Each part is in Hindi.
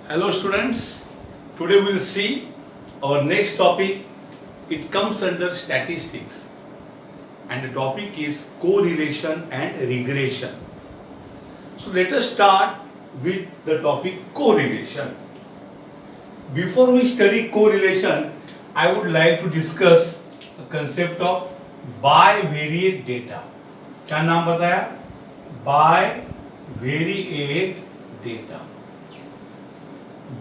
Hello students, today we will see our next topic. It comes under statistics and the topic is correlation and regression. So let us start with the topic correlation. Before we study correlation, I would like to discuss the concept of bivariate data. क्या नाम बताया? Bivariate data.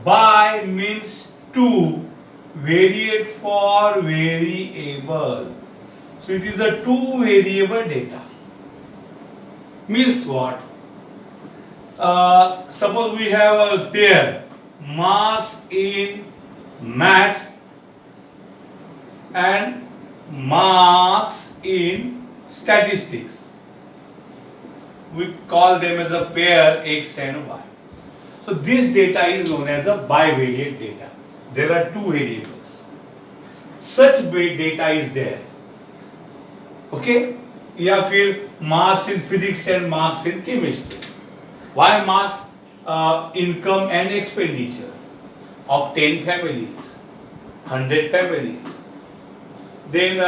Bi means two, variate for variable. So it is a two variable data. Means what? Suppose we have a pair, mass in mass and marks in statistics. We call them as a pair X and Y. So this data is known as a bivariate data. There are two variables. Such data is there. Okay? या फिर marks in physics and marks in chemistry. Why marks? Income and expenditure of 10 families, 100 families. Then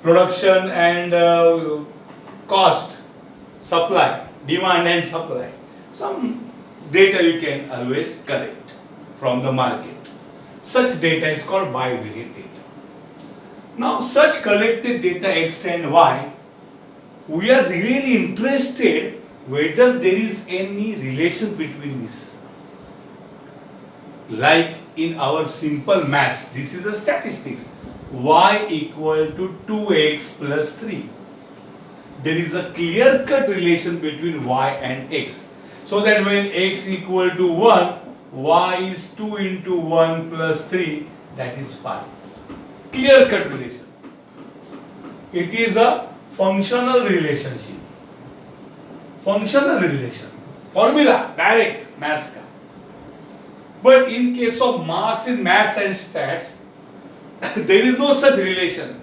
production and cost, supply, demand and supply. Some data you can always collect from the market. Such data is called bivariate data. Now such collected data X and Y, we are really interested whether there is any relation between this. Like in our simple maths, this is the statistics. Y equal to 2x plus 3. There is a clear-cut relation between Y and X. So that when X equal to 1, Y is 2 into 1 plus 3, that is 5. Clear-cut relation. It is a functional relationship. Functional relation. Formula, direct, maths का. But in case of marks in maths and stats, there is no such relation.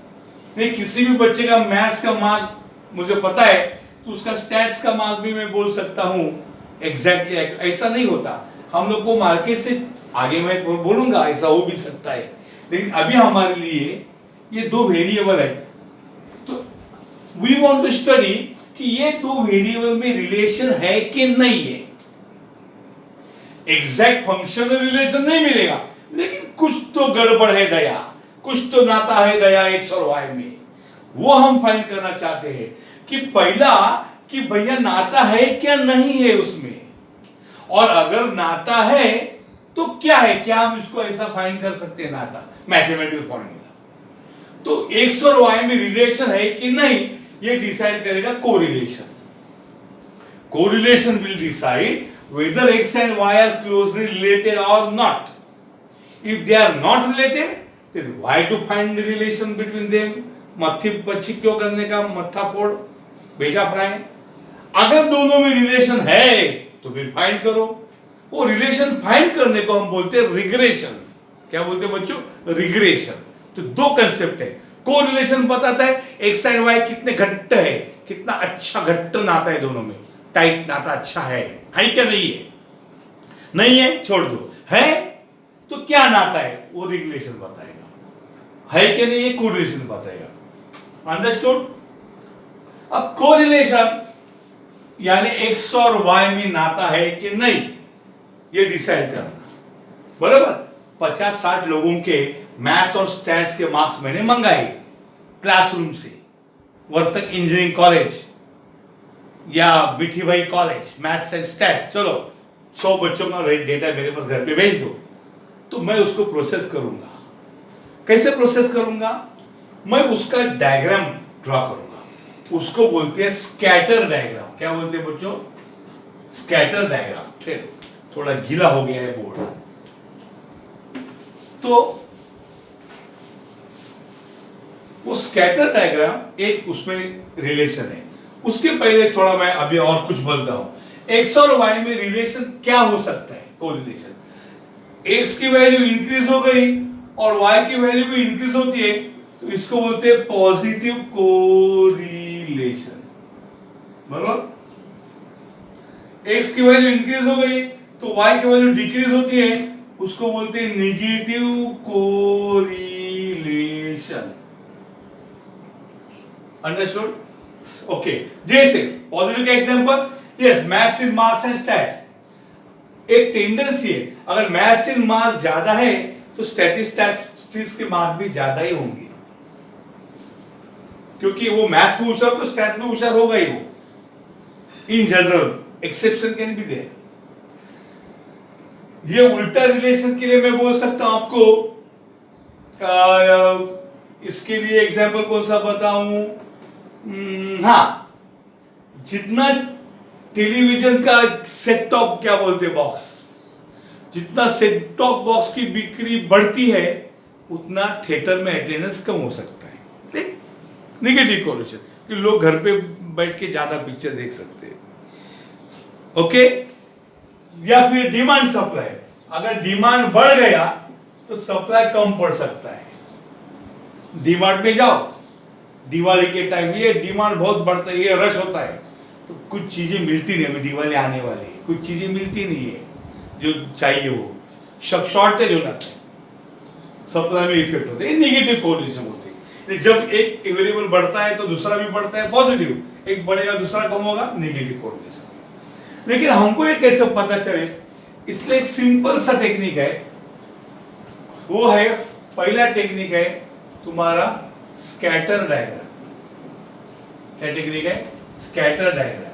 नहीं किसी भी बच्चे का मैथ्स का मार्क मुझे पता है तो उसका स्टैट्स का मार्क भी मैं बोल सकता हूँ एग्जैक्टली ऐसा नहीं होता. हम लोग को मार्केट से आगे मैं बोलूंगा ऐसा हो भी सकता है, लेकिन अभी हमारे लिए ये दो वेरिएबल है. तो वी वांट टू स्टडी कि ये दो वेरिएबल में रिलेशन है कि नहीं है. एग्जैक्ट फंक्शनल रिलेशन नहीं मिलेगा, लेकिन कुछ तो गड़बड़ है दया, कुछ तो नाता है दया एक्स और वाई में. वो हम फाइंड करना चाहते हैं कि पहला कि भैया नाता है क्या नहीं है उसमें, और अगर नाता है तो क्या है, क्या हम इसको ऐसा फाइंड कर सकते हैं नाता मैथमेटिकल फॉर्मूला. तो एक्स और वाई में रिलेशन है कि नहीं ये डिसाइड करेगा correlation. Correlation will decide whether x and y are closely related or not. If they are not related, then why to find the relation between them? मत्थी पच्ची क्यों करने का मत्था फोड़ भेजा फ्राई. अगर दोनों में रिलेशन है तो फिर फाइंड करो. वो रिलेशन फाइंड करने को हम बोलते हैं रिग्रेशन. क्या बोलते हैं बच्चों? रिग्रेशन. तो दो कंसेप्ट है. कोरिलेशन बताता है एक्स एंड वाई कितने घट्ट है, कितना अच्छा घट्ट नाता है दोनों में, टाइट नाता अच्छा है क्या नहीं है? नहीं है छोड़ दो. है तो क्या नाता है वो रिग्रेशन बताएगा, है कि नहीं है कोरिलेशन बताएगा. अंडरस्टूड? अब कोरिलेशन यानी एक्स और वाई में नाता है कि नहीं ये डिसाइड करना. बराबर 50-60 लोगों के मैथ्स और स्टैट्स के मार्क्स मैंने मंगाए क्लासरूम से. वर्तक इंजीनियरिंग कॉलेज या मिठी भाई कॉलेज मैथ्स एंड स्टैट्स, चलो 100 बच्चों का डेटा मेरे पास घर पे भेज दो. तो मैं उसको प्रोसेस करूंगा. कैसे प्रोसेस करूंगा? मैं उसका डायग्राम ड्रॉ करूंगा. उसको बोलते हैं स्कैटर डायग्राम. क्या बोलते हैं बच्चों? Scatter diagram. फिर थोड़ा गीला हो गया है बोर्ड. तो वो स्कैटर डायग्राम एक उसमें रिलेशन है. उसके पहले थोड़ा मैं अभी और कुछ बोलता हूं. एक्स और वाई में रिलेशन क्या हो सकता है? कोरिलेशन. एक्स की वैल्यू इंक्रीज हो गई और वाई की वैल्यू भी इंक्रीज होती है तो इसको बोलते हैं पॉजिटिव कोरिलेशन. बराबर. एक्स की वैल्यू इंक्रीज हो गई तो y की वैल्यू डिक्रीज होती है, उसको बोलते हैं नेगेटिव कोरिलेशन। अंडरस्टूड? ओके, जैसे पॉजिटिव का example, yes mass in mass and stats. एक टेंडेंसी है, अगर मास इन मास ज्यादा है तो स्टैटिस्टिक्स के मार्क भी ज्यादा ही होंगे, क्योंकि वो मैथ्स में होशियार तो स्टैट्स में होशियार होगा ही वो, in general, exception can be there. ये उल्टा रिलेशन के लिए मैं बोल सकता हूं आपको, इसके लिए एग्जांपल कौन सा बताऊं? हाँ, जितना टेलीविजन का सेट टॉप क्या बोलते हैं बॉक्स, जितना सेट टॉप बॉक्स की बिक्री बढ़ती है उतना थिएटर में अटेंडेंस कम हो सकता है। देख, नेगेटिव कोरिलेशन कि लोग घर पे बैठ के ज्यादा पिक्चर देख सकते हैं। ओके, या फिर डिमांड सप्लाई, अगर डिमांड बढ़ गया तो सप्लाई कम पड़ सकता है। डीमार्ट में जाओ, दिवाली के टाइम ये डिमांड बहुत बढ़ता है, ये रश होता है, तो कुछ चीजें मिलती नहीं, अभी दिवाली आने वाली है, कुछ चीजें मिलती नहीं है जो चाहिए, वो शॉर्टेज हो जाता है, सप्लाई में इफेक्ट होता है। नेगेटिव कोरिलेशन होते हैं। जब एक अवेलेबल बढ़ता है तो दूसरा भी बढ़ता है, पॉजिटिव, एक बढ़ेगा दूसरा कम होगा, नेगेटिव कोरिलेशन। लेकिन हमको ये कैसे पता चले, इसलिए एक सिंपल सा टेक्निक है, वो है, पहला टेक्निक है तुम्हारा स्कैटर डायग्राम। क्या टेक्निक है? Scatter diagram.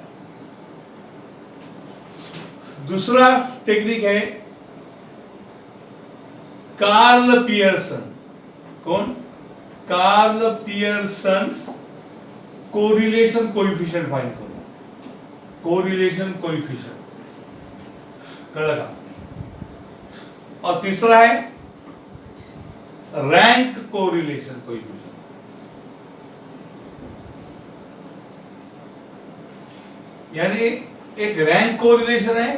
दूसरा टेक्निक है कार्ल पियर्सन। कौन? Karl Pearson correlation coefficient find करो, कोरिलेशन कोएफिशिएंट लगा। और तीसरा है रैंक कोरिलेशन कोएफिशिएंट। यानी एक रैंक कोरिलेशन है,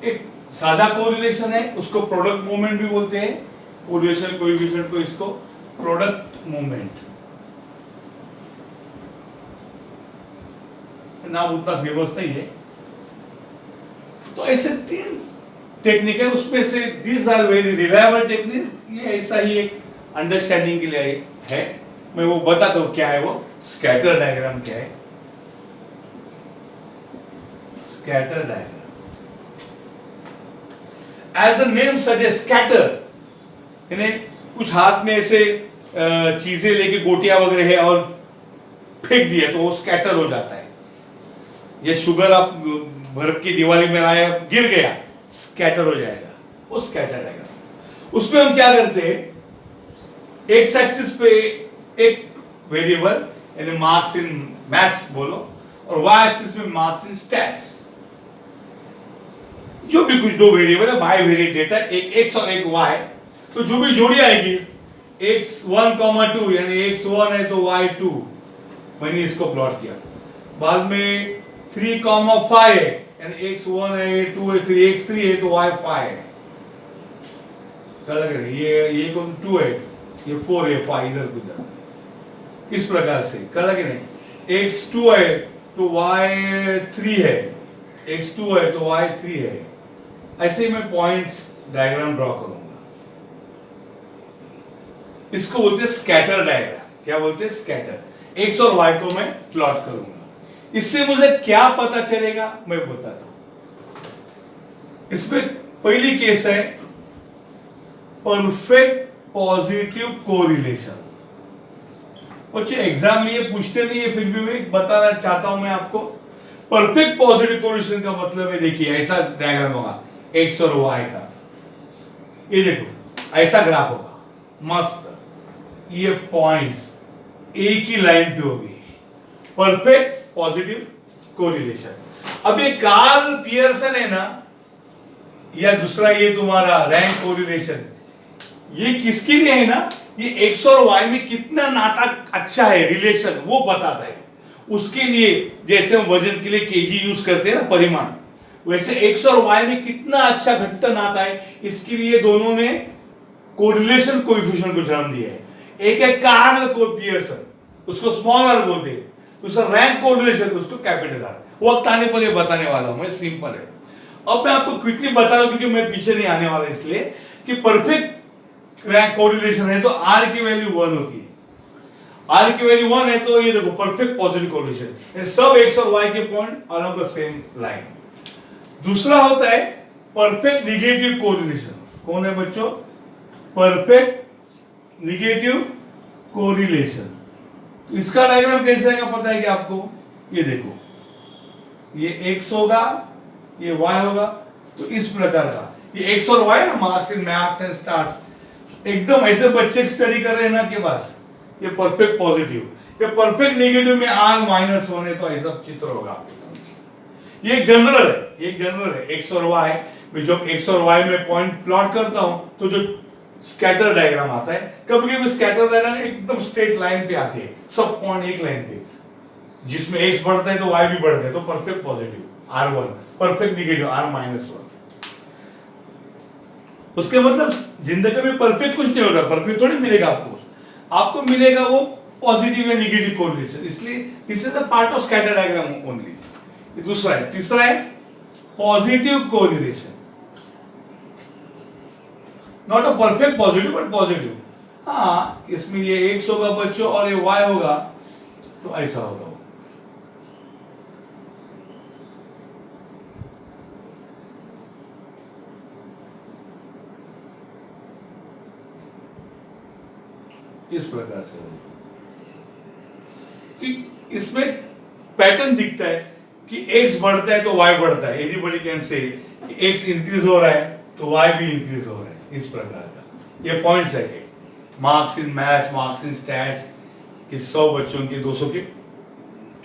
एक सादा कोरिलेशन है, उसको प्रोडक्ट मूवमेंट भी बोलते हैं, कोरिलेशन कोएफिशिएंट को इसको प्रोडक्ट मूवमेंट। नाम उतना फेमस नहीं है। तो ऐसे 3 टेक्निक है, उसमें से these are very reliable technique. ये ऐसा ही एक अंडरस्टैंडिंग के लिए है, मैं वो बताता हूं क्या है वो। स्कैटर डायग्राम क्या है? Scatter diagram, as the name suggest, scatter यानी कुछ हाथ में ऐसे चीजें लेके गोटियां वगैरह है और फेंक दिया तो वो स्कैटर हो जाता है। ये शुगर आप भर के दिवाली में लाया, गिर गया, स्कैटर हो जाएगा, वो स्कैटर डायग्राम। उसमें हम क्या करते हैं, एक्स एक्सिस पे एक वेरिएबल यानी मार्क्स इन मैथ्स बोलो, और वाई एक्सिस में मार्क्स इन स्टैट्स, जो भी कुछ 2 वेरिएबल है, बाई वेरिएट डेटा, एक एक्स और एक वाई, तो जो भी जोड़ी आएगी x1, 2 यानी x1 है तो y2, मैंने इसको प्लॉट किया। बाद में 3, 5 है यानी x1 है, 2 है, 3, x3 है तो y5 है। ये कौन 2 है, ये 4 है, 5 इधर उधर, इस प्रकार से कर लगे नहीं। x2 है तो y3 है, x2 है तो y3 है। ऐसे ही मैं पॉइंट्स डायग्राम ड्रॉ करूंगा, इसको बोलते हैं स्कैटर डायग्राम। क्या बोलते हैं? स्कैटर। एक्स और वाई को मैं प्लॉट करूंगा। इससे मुझे क्या पता चलेगा मैं बताता हूं। इसमें पहली केस है परफेक्ट पॉजिटिव कोरिलेशन। बच्चे एग्जाम में ये पूछते नहीं है, फिर भी मैं बताना चाहता हूं मैं आपको। परफेक्ट पॉजिटिव कोरिलेशन का मतलब है, देखिए ऐसा डायग्राम होगा एक्स और वाई का, ये देखो ऐसा ग्राफ होगा मस्त, ये पॉइंट्स एक ही लाइन पे होगी, परफेक्ट पॉजिटिव कोरिलेशन। अब ये कार्ल पियर्सन है ना, या दूसरा ये तुम्हारा रैंक कोरिलेशन, ये किसके लिए है ना, ये एक्स और वाई में कितना नाता अच्छा है, रिलेशन वो बताता है। उसके लिए जैसे हम वजन के लिए केजी यूज करते हैं ना, परिमाण, वैसे एक्स और वाई में कितना अच्छा घटता नाता है, इसके लिए दोनों ने कोरिलेशन कोएफिशिएंट को जन्म दिया है। एक है कार्ल पियर्सन, उसको स्मॉल आर बोलते हैं, दूसरा रैंक कोरिलेशन, उसको कैपिटल आर। वक्त आने पर ये बताने वाला हूं मैं, सिंपल है। अब मैं आपको क्विकली बता रहा हूं क्योंकि मैं पीछे नहीं आने वाला इसलिए कि परफेक्ट कोरिलेशन है तो R की वैल्यू 1 होती है। R की वैल्यू 1 है तो ये देखो परफेक्ट पॉजिटिव कोरिलेशन, सब x और y के point are on the same line. दूसरा होता है परफेक्ट निगेटिव कोरिलेशन। कौन है बच्चों? Perfect negative correlation. तो इसका डायग्राम कैसे आएगा पता है क्या आपको? ये देखो, ये x होगा, ये y होगा, तो इस प्रकार का ये x और y ना, marks in maths and stars, एकदम ऐसे बच्चे स्टडी कर रहे हैं ना के पास, ये परफेक्ट पॉजिटिव, ये परफेक्ट नेगेटिव में r -1 है तो ऐसा चित्र होगा आपके सामने। ये एक जनरल है x और y में। जब x और y में पॉइंट प्लॉट करता हूं तो जो स्कैटर डायग्राम आता है, कभी कभी स्कैटर डायग्राम एकदम स्ट्रेट लाइन पे आती है, सब पॉइंट एक लाइन पे, जिसमें x बढ़ता है तो y भी बढ़ता है, तो perfect positive R1, perfect negative R-1। उसके मतलब जिंदगी में परफेक्ट कुछ नहीं होता, परफेक्ट थोड़ी मिलेगा आपको मिलेगा वो पॉजिटिव या नेगेटिव कोरिलेशन, इसलिए this is a part of scatter diagram only. ये दूसरा है। तीसरा है positive correlation, not a perfect positive but positive. हाँ, इसमें ये x होगा बच्चों और ये y होगा, तो ऐसा होगा। इस प्रकार से कि इसमें पैटर्न दिखता है कि x बढ़ता है तो y बढ़ता है। एनीबॉडी कैन से कि x इंक्रीज हो रहा है तो y भी इंक्रीज हो रहा है। इस प्रकार का ये पॉइंट्स है। Marks in maths, marks in stats कि 100 बच्चों के 200 के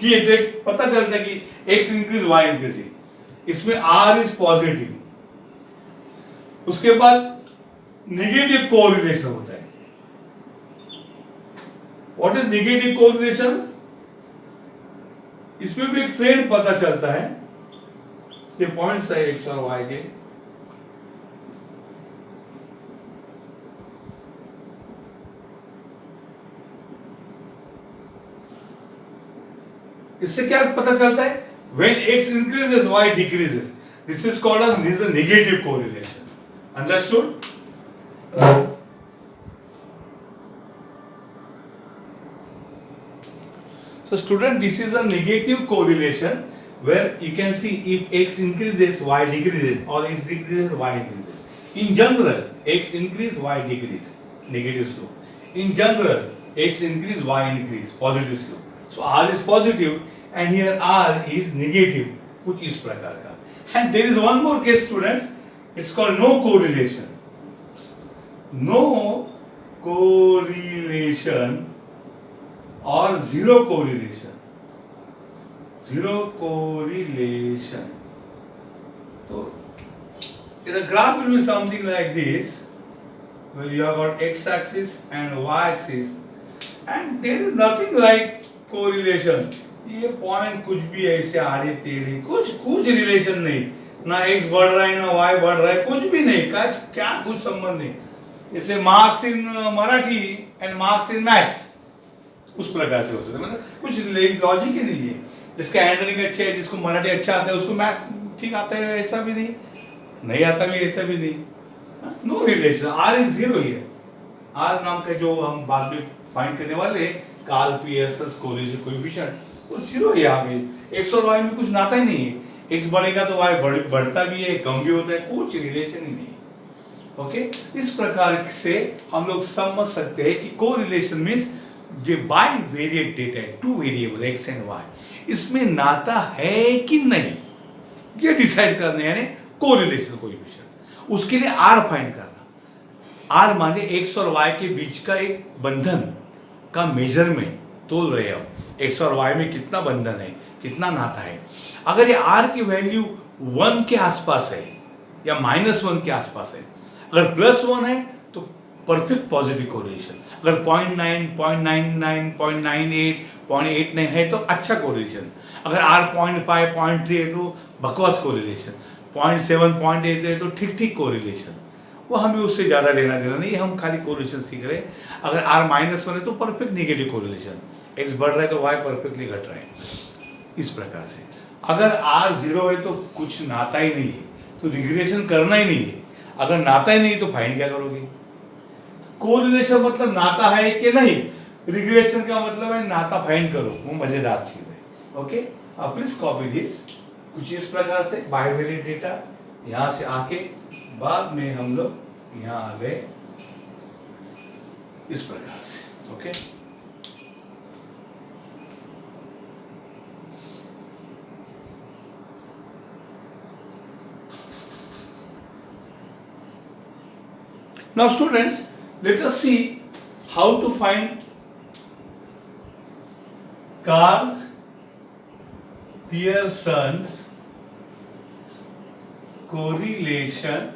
कि एक पता चलता है कि x इंक्रीज y इंक्रीज, इसमें r इज पॉजिटिव। उसके बाद नेगेटिव कोरिलेशन होता है। What is negative correlation? इसमें भी एक ट्रेंड पता चलता है। ये पॉइंट्स है x और y के, इससे क्या पता चलता है? when x increases y decreases, this is called as a negative correlation. Understood? So student, this is a negative correlation where you can see if x increases y decreases or x decreases y increases. In general, x increase y decrease, negative slope. In general, x increase y increase, positive slope. So r is positive and here r is negative, which is प्रकार का. And there is one more case students, it's called no correlation. No correlation or zero correlation. Zero correlation. So the graph will be something like this, where you have got x-axis and y-axis, and there is nothing like correlation. ये पॉइंट कुछ भी ऐसे आड़े टेढ़े कुछ रिलेशन नहीं, ना x बढ़ रहा है ना y बढ़ रहा है, कुछ भी नहीं, क्या कुछ संबंध नहीं। जैसे marks in Marathi and marks in maths, उस प्रकार से हो सकता है। मतलब कुछ लॉजिक ही नहीं है। जिसका हैंडलिंग अच्छा है, जिसको मराठी अच्छा आता है, उसको मैथ्स ठीक आता है, ऐसा भी नहीं आता भी, ऐसा भी नहीं। No relation, R is zero ही है। आर नाम का जो हम बाद में फाइंड करने वाले कार्ल पियर्सन कोएफिशिएंट, वो जीरो है। यहाँ पे एक्स और वाई में कुछ नाता ही नहीं है। एक्स बढ़ेगा तो वाई बढ़ता भी है, कम भी होता है, कुछ रिलेशन ही नहीं। ओके, इस प्रकार से हम लोग समझ सकते हैं कि कोरिलेशन मींस जो बाइवेरिएट डेटा है, two variable x and y, इसमें नाता है कि नहीं, ये डिसाइड करना है, यानी कोरिलेशन कोएफिशिएंट। उसके लिए आर फाइंड करना। आर माने एक्स और वाई के बीच का एक बंधन का मेजरमेंट तोल रहे हो, एक्स और वाई में कितना बंधन है, कितना नाता है। अगर ये आर की वैल्यू 1 के आसपास है या -1 के आसपास है, अगर +1 है तो परफेक्ट पॉजिटिव कोरिलेशन, अगर 0.9, 0.99, 0.98, 0.89 है तो अच्छा कोरिलेशन, अगर R 0.5, 0.3 है तो बकवास कोरिलेशन, 0.7, 0.8 है तो ठीक कोरिलेशन। वो हमें उससे ज़्यादा लेना देना नहीं, हम खाली कोरिलेशन सीख रहे हैं। अगर R -1 है तो परफेक्ट नेगेटिव कोरिलेशन, x बढ़ रहा है तो y परफेक्टली घट रहा है, इस प्रकार से। अगर R 0 है तो कुछ नाता ही नहीं है, तो रिग्रेशन करना ही नहीं है। अगर नाता ही नहीं तो फाइंड क्या करोगे? कोरिलेशन मतलब नाता है कि नहीं, रिग्रेशन का मतलब है नाता फाइंड करो, वो मजेदार चीज है। ओके, अब प्लीज कॉपी दिस। कुछ इस प्रकार से बाइवेरिएंट डेटा यहां से आके बाद में हम लोग यहां आ गए इस प्रकार से। Okay, now students, let us see how to find Carl Pearson's correlation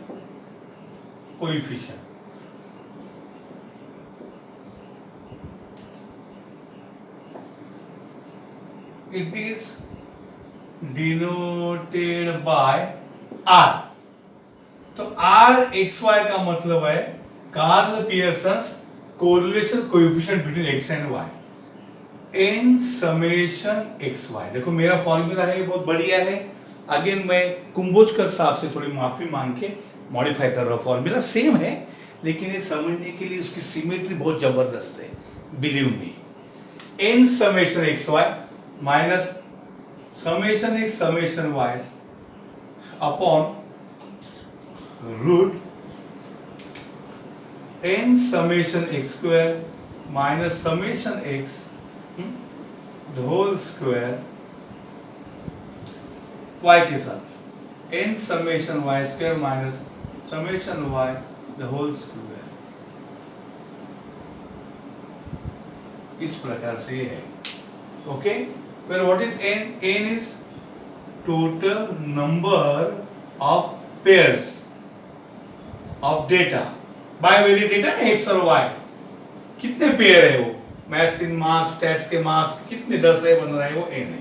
coefficient. It is denoted by R. तो R एक्स वाई का मतलब है Karl Pearson's correlation coefficient between x and y in summation x y. देखो मेरा फॉर्मूला है, बहुत बढ़िया है। अगेन मैं कुंभोजकर साहब से थोड़ी माफी मांग के मॉडिफाई कर रहा हूँ। फॉर्मूला सेम है लेकिन ये समझने के लिए उसकी सिमेट्री बहुत जबरदस्त है, believe me. N summation x y minus summation x summation y upon root n summation x square minus summation x the whole square y के साथ n summation y square minus summation y the whole square। इस प्रकार से ये है। Okay, where what is n? n is total number of pairs of data, bivariate data है एक्स और वाई, कितने पेयर है वो, मैथ्स इन मार्क्स, स्टैट्स के मार्क्स कितने 10 है बन रहा है, वो n है।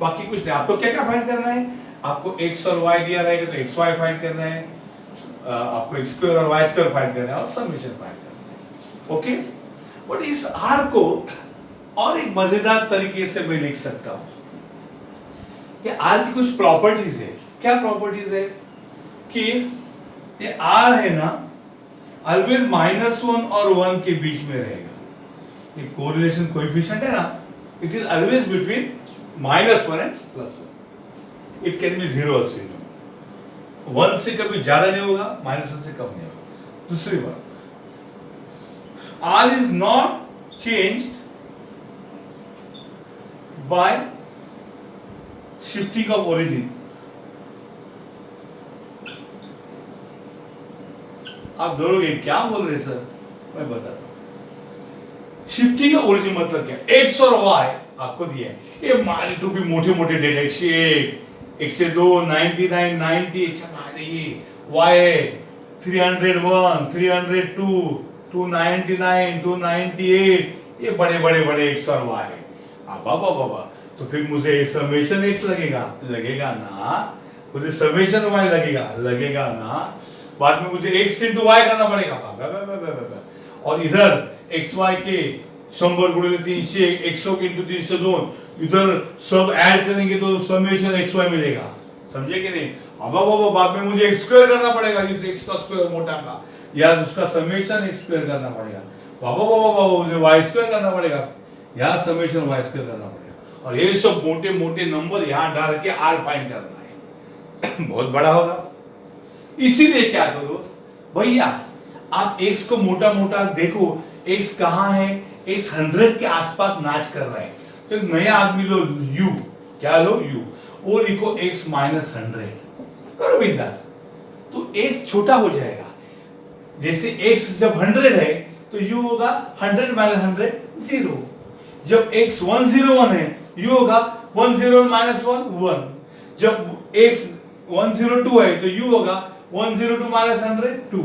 बाकी कुछ नहीं। आपको क्या क्या फाइंड करना है? आपको x और y दिया रहेगा तो x y फाइंड करना है, आपको x स्क्वायर और y स्क्वायर फाइंड करना है और समेशन फाइंड करना है। ओके, बट इस r को और एक मजेदार तरीके से मैं लिख सकता हूं। ये r की कुछ प्रॉपर्टीज है। क्या प्रॉपर्टीज है? कि ये R है ना, ऑलवेज -1 और 1 के बीच में रहेगा। ये कोरिलेशन कोएफिशिएंट है ना, it is always between -1 and +1। It can be 0 also. 1 से कभी ज्यादा नहीं होगा, -1 से कम नहीं होगा। दूसरी बात, R is not changed by shifting of origin. आप डरोगे, क्या बोल रहे सर? मैं बताता हूं। शिफ्टिंग का ओरिजिन मतलब क्या? एक्स और वाई आपको दिया है, ये मारे तो भी मोटे मोटे डेटा, 101, 102, 99, 90, ये वाई है 301, 302, 299, 298, ये बड़े बड़े बड़े एक्स और वाई है। बाबा तो फिर मुझे समेशन एक्स लगेगा ना, मुझे समेशन वाई लगेगा ना, बाद में मुझे x इंटू वाई करना पड़ेगा। और इधर एक्स वाई के 100 गुणे 300, 100 इंटू 302, इधर सब ऐड करेंगे तो समेशन एक्स वाई मिलेगा। समझे कि नहीं? अब बाद में मुझे एक्स स्क्वायर करना पड़ेगा, इस एक्स का स्क्वायर मोटा का, या उसका समेशन एक्स स्क्वायर करना पड़ेगा। बाबा मुझे वाई स्क्वायर करना पड़ेगा, या समेशन वाई स्क्वायर करना पड़ेगा। और ये सब मोटे मोटे नंबर यहाँ डाल के आर फाइंड करना है। बहुत बड़ा होगा। इसीलिए क्या करो भैया, आप x को मोटा मोटा देखो, x कहाँ है? x 100 के आसपास नाच कर रहा है। तो नया आदमी लो u, क्या लो u, वो लिखो x -100 करो बिंदास, तो x छोटा हो जाएगा। जैसे x जब 100 है तो u होगा 100 -100 0। जब x 101 है u होगा 101 -1 1। जब x 102 है तो u होगा 102 -100 2।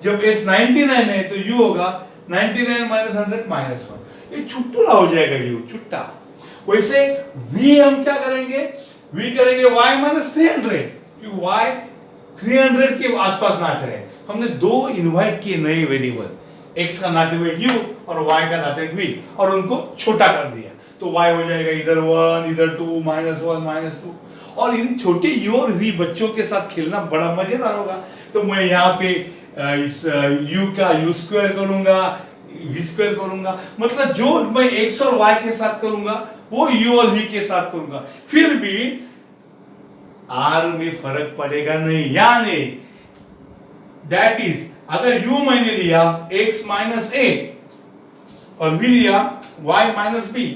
जब x 99 है तो u होगा 99 -100 -1। ये छुट्टा हो जाएगा u, छुट्टा। वैसे v हम क्या करेंगे? v करेंगे y -300, क्योंकि y 300 के आसपास नाच रहे हैं। हमने दो इनवाइट किए नए वेरिएबल, x का नाते हुए u और y का नाते हुए v, और उनको छोटा कर दिया। तो y हो जाएगा इधर 1 इधर 2 -1 -2। और इन छोटे u और v बच्चों के साथ खेलना बड़ा मजेदार होगा। तो मैं यहाँ पे u का u स्क्वायर करूंगा, v स्क्वायर करूंगा, मतलब जो मैं x और y के साथ करूंगा वो u और v के साथ करूंगा, फिर भी r में फर्क पड़ेगा नहीं। यानी दैट इज अगर u मैंने लिया x माइनस a और v लिया y माइनस b,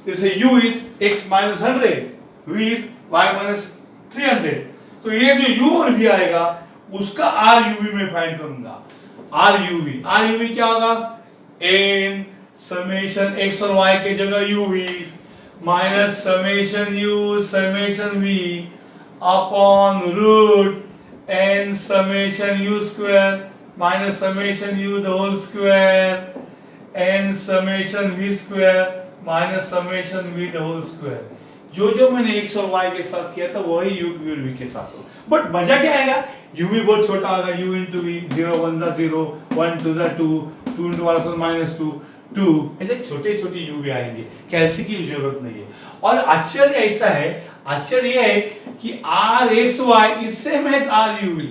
जैसे u is x minus 100, v is y minus 300, तो ये जो u और v आएगा उसका r u v में फाइंड करूंगा। r u v क्या होगा? n समेशन x और y के जगह u v minus summation u summation v upon root n summation u square minus summation u the whole square n summation v square minus summation v the whole square. जो मैंने x और y के साथ किया था वही u और v के साथ हो, बट मजा क्या आएगा? u भी बहुत छोटा होगा, u इंटू v, 0 1 दा 0, 1 2 दा 2, 2 इंटू माइनस 2 2, ऐसे छोटे छोटे u भी आएंगे, कैलसी की जरूरत नहीं है। और आश्चर्य ऐसा है, आश्चर्य यह है कि r x y is same as r u v।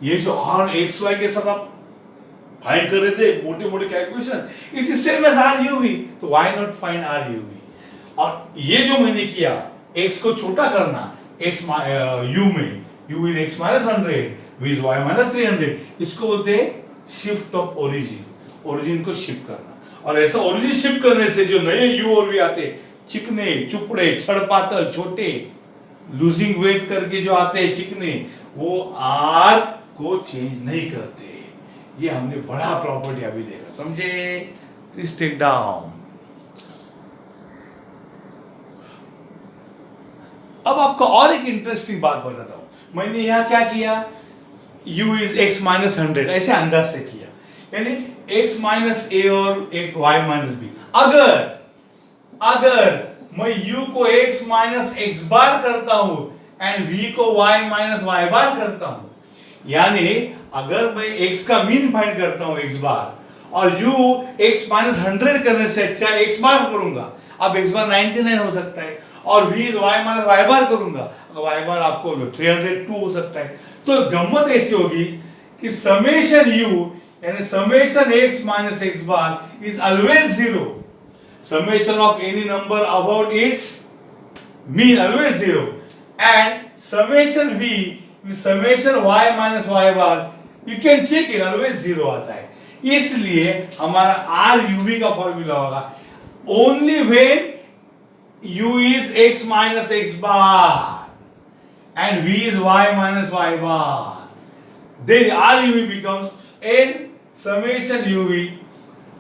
ये जो r x y के साथ आप फाइंड कर रहे थे मोटे मोटे calculation, it is same as r u v, तो why not find r u v? और ये जो मैंने किया x को छोटा करना, x u में u is x minus 100, v is y minus 300, इसको बोलते हैं शिफ्ट ऑफ ओरिजिन, ओरिजिन को शिफ्ट करना। और ऐसा ओरिजिन शिफ्ट करने से जो नए u और v आते, चिकने चुपड़े छड़पातल छोटे लूजिंग वेट करके जो आते हैं चिकने, वो r को चेंज नहीं करते। ये हमने बड़ा प्रॉपर्टी अभी देखा, समझे? Please take down. अब आपको और एक इंटरेस्टिंग बात बताता हूं। मैंने यहां क्या किया? u इज x माइनस 100 ऐसे अंदाज से किया, यानी x माइनस a और एक y माइनस b। अगर मैं u को x माइनस x बार करता हूं एंड v को y माइनस y बार करता हूं, यानी अगर मैं x का मीन फाइंड करता हूं x बार और u x माइनस 100 करने से अच्छा x बार करूंगा, अब x बार 99 हो सकता है, और v y माइनस y बार करूंगा, y बार आपको 302 हो सकता है। तो गम्मत ऐसी होगी कि समेशन u यानी summation x minus x bar is always 0, summation of any number about its mean always 0, and summation v summation y minus y bar you can check it always 0 आता है। इसलिए हमारा r u v का फॉर्मूला होगा only when u is x minus x bar and v is y minus y bar, then r u v becomes n summation u v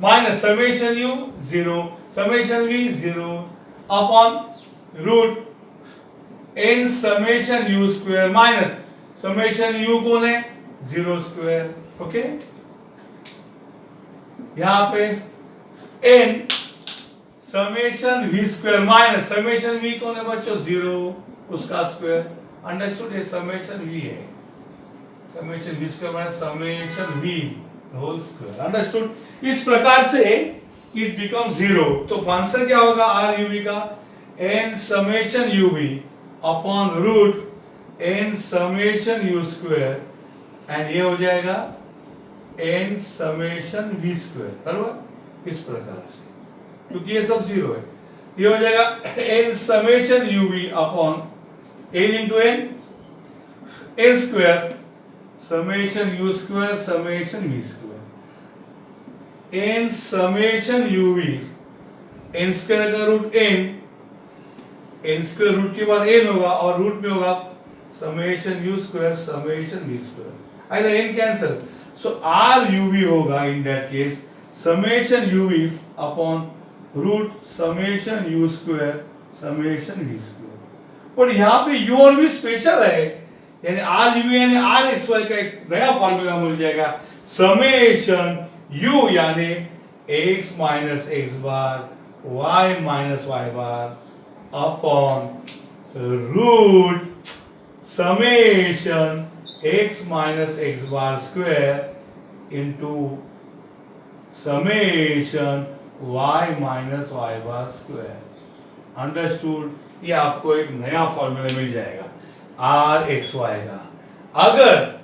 minus summation u 0 summation v 0 upon root n summation u square minus summation u कौन है? 0 square। ओके, यहां पे n summation v square minus summation v कौन है बच्चों? 0 उसका स्क्वायर। अंडरस्टूड? ये summation v है, summation v square minus summation v whole square. Understood? इस प्रकार से इट बिकम 0। तो फंक्शन क्या होगा r u v का? n summation u v upon root n summation u square, and ये हो जाएगा n समेशन v स्क्वायर, बराबर? इस प्रकार से, क्योंकि ये सब 0 है, ये हो जाएगा n summation u v upon n into n square summation u square summation v square, n summation u v n square का रूट n स्क्वायर रूट के बाद n होगा और रूट में होगा summation u square summation v square, आइए n cancel, so r u v होगा in that case summation u v upon root summation u square summation v square. पर यहाँ पे u और v स्पेशल है, यानी r u v यानी r x y का एक नया फॉर्मूला मिल जाएगा, समेशन u यानी x minus x bar y minus y bar upon root summation x minus x bar square into summation y minus y bar square. Understood? ये आपको एक नया फॉर्मूला मिल जाएगा आर एक्स वाई का। अगर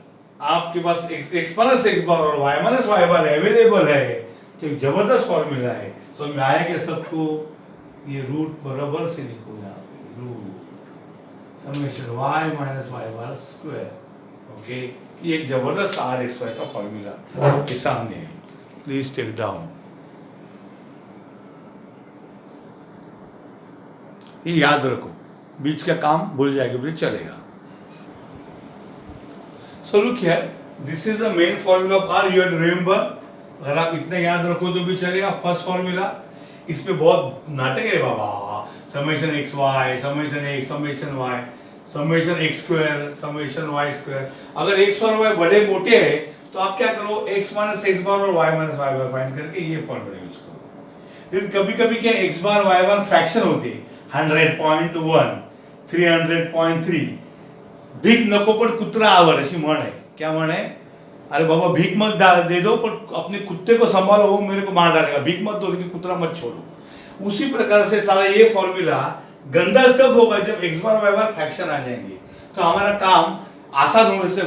आपके पास एक्स माइनस एक्स बार और वाई माइनस वाई बार अवेलेबल है तो एक जबरदस्त फॉर्मूला है। समझ में आएगा सबको? ये रूट बराबर से लिखो यहाँ पे, root summation y minus y bar square. Okay, ये एक जबरदस्त आर एक्स वाई का फॉर्मूला के सामने है, प्लीज टेक डाउन। ये याद रखो, बीच का काम भूल जाएगा भी चलेगा। So look here, this is the main formula of R. You have to remember. अगर आप इतना याद रखो तो भी चलेगा। फर्स्ट फॉर्मूला, इसमें बहुत नाटक है बाबा। Summation x y, summation x, summation y, summation x square, summation y square. अगर एक्स और वाई बड़े मोटे हैं तो आप क्या करो, एक्स माइनस एक्स बार और वाई माइनस वाई बार फाइंड करके ये फॉर्मूला यूज करो। फिर कभी कभी क्या एक्स बार वाई बार फ्रैक्शन होती है, 100.1, 300.3। भीक नको पण कुत्रा आवर, अशी म्हण आहे। क्या म्हण आहे? अरे बाबा भीख मत दे दो पर अपने कुत्ते को संभालो, वो मेरे को मार डालेगा। भीख मत दो लेकिन कुत्रा मत छोड़ो। उसी प्रकार से सारा ये फॉर्मूला गंदा तब होगा जब एक्स बार वाई बार फ्रैक्शन आ जाएंगे, तो हमारा काम आसान होने से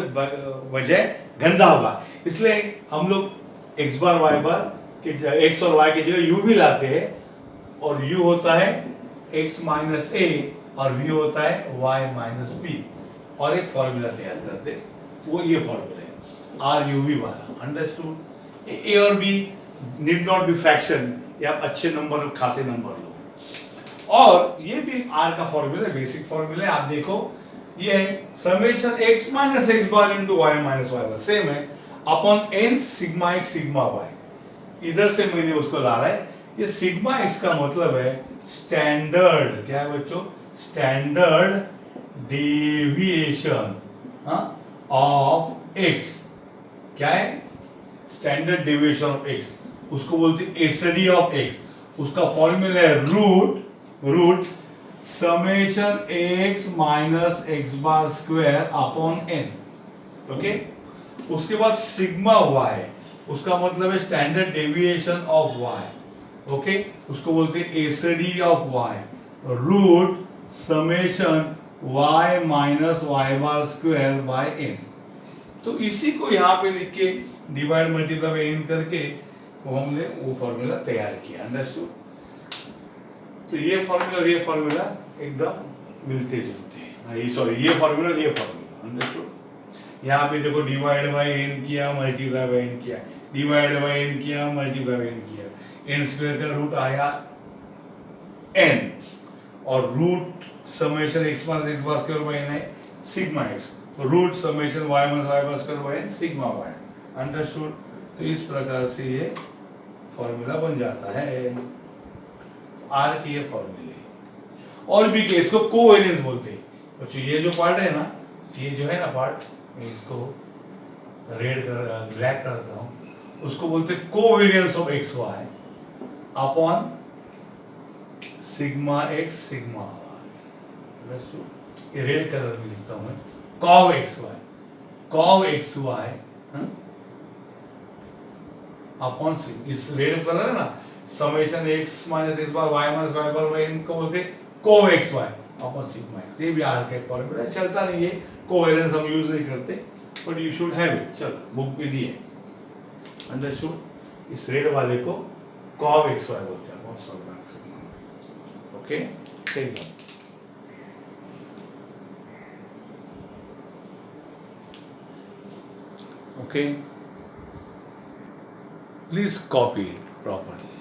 बजाय गंदा होगा। इसलिए हम लोग एक्स बार वाई बार के एक्स और वाई की जगह यू भी लाते हैं, और यू होता है x माइनस ए और v होता है y माइनस बी, और एक फॉर्मूला तैयार करते, वो ये फॉर्मूला है आर यू वी वाला। अंडरस्टूड? ए और b need not be fraction, या आप अच्छे नंबर खासे नंबर लो। और ये भी आर का फॉर्मूला है, बेसिक फॉर्मूला है। आप देखो ये है summation x minus x bar into Y minus y बार, सेम है, upon n sigma x sigma y। इधर से मैंने उसको ला रहा है। ये सिग्मा x का मतलब है स्टैंडर्ड, क्या है बच्चों? Standard deviation of x। क्या है? स्टैंडर्ड डेविएशन ऑफ x, उसको बोलते हैं एसडी ऑफ x। उसका फॉर्मूला है root summation x minus x bar square upon n। Okay, उसके बाद सिग्मा y, उसका मतलब है standard deviation of y। Okay, उसको बोलते हैं SD of y, root summation y minus y bar square by n। तो इसी को यहाँ पे लिख के डिवाइड मल्टीप्लाई बाय n करके वो हमने वो फॉर्मूला तैयार किया। अंडरस्टूड? तो ये फॉर्मूला और ये फॉर्मूला एकदम मिलते जुलते हैं। ये सॉरी, ये फॉर्मूला ये फॉर्मूला। अंडरस्टूड? यहाँ पे देखो डिवाइड बाय n किया, मल्टीप्लाई बाय n किया, डिवाइड बाय n किया, मल्टीप्लाई बाय n किया, n स्क्वायर का रूट आया n, और root summation x minus x bar square by n है sigma x, root summation y minus y bar square by n sigma y। Understood? तो इस प्रकार से ये फॉर्मूला बन जाता है आर के ये फॉर्मूले। और भी केस को कोवेरिएंस बोलते हैं बच्चों। ये जो पार्ट है ना, ये जो है ना पार्ट, मैं इसको रेड कर ब्लैक करता हूँ, उसको बोलते हैं covariance of x y upon sigma x sigma y. ये रेड कलर में लिखता हूँ मैं, कॉव एक्स वाई अपॉन इस रेड कलर है ना, summation x minus x bar y minus y bar by n को बोलते हैं cov x y upon sigma x। ये भी आर का फॉर्मूला चलता नहीं है, कोवेरिएंस हम यूज नहीं करते, but you should have it. चलो बुक में दिए। अंडरस्टूड? इस रेड वाले को कॉव एक्स वाई बोलते हैं अपॉन सिग्मा। ओके, सही बात। Okay, please copy it properly.